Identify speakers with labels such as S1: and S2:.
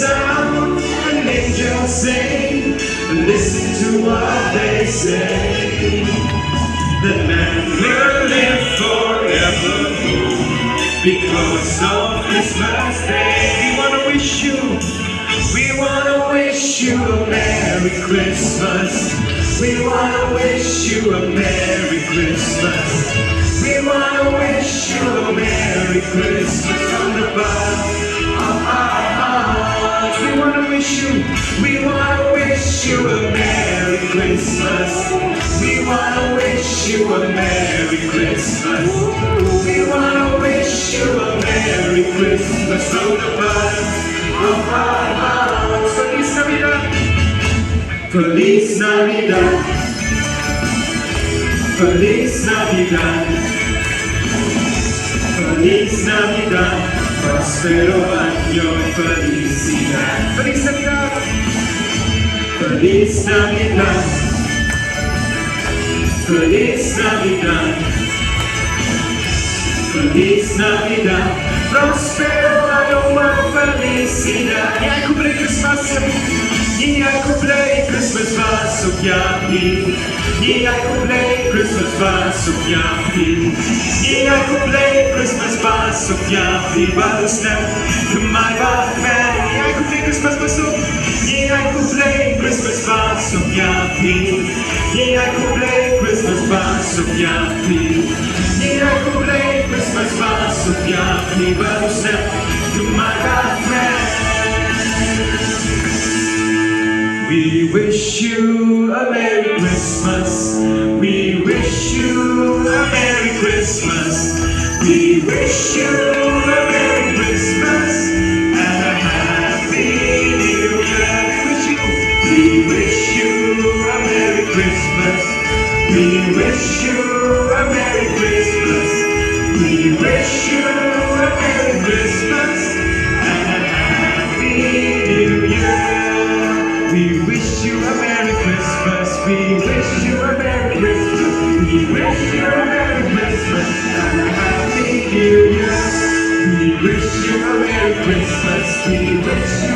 S1: sound an angel sing. Listen to what they say. That man will live forever because of Christmas Day. We wanna wish you a Merry Christmas. We wanna wish you a Merry Christmas. We wanna wish you a Merry Christmas from the bottom of our hearts. We wanna wish you a Merry Christmas. We wanna wish you a Merry Christmas. We wanna wish you a Merry Christmas from the bottom of our hearts. Feliz Navidad. Feliz Navidad. Feliz Navidad. Feliz Navidad. Prospero año, felicidad. Feliz Navidad. Feliz Navidad. Feliz Navidad. Feliz Navidad. Prospero año, felicidad. Niech kuplej Christmas, niech kuplej Christmas was ogniami. Niech kuplej Christmas was ogniami. Niech kuplej Christmas was ogniami. Badusnem, my Batman. Niech kuplej Christmas was ogniami. Niech kuplej Christmas was ogniami. Niech kuplej Christmas was ogniami. Niech kuplej Christmas was ogniami. Badusnem, my Batman. We wish you a Merry Christmas. We wish you a Merry Christmas. We wish you a Merry Christmas and a Happy New Year. We wish you a Merry Christmas. We wish you a Merry Christmas. We wish you a Merry Christmas and a Happy New Year. We wish you a Merry Christmas. We wish you a Merry Christmas. We wish you a Merry Christmas and a Happy New Year. We wish you a Merry Christmas. We wish you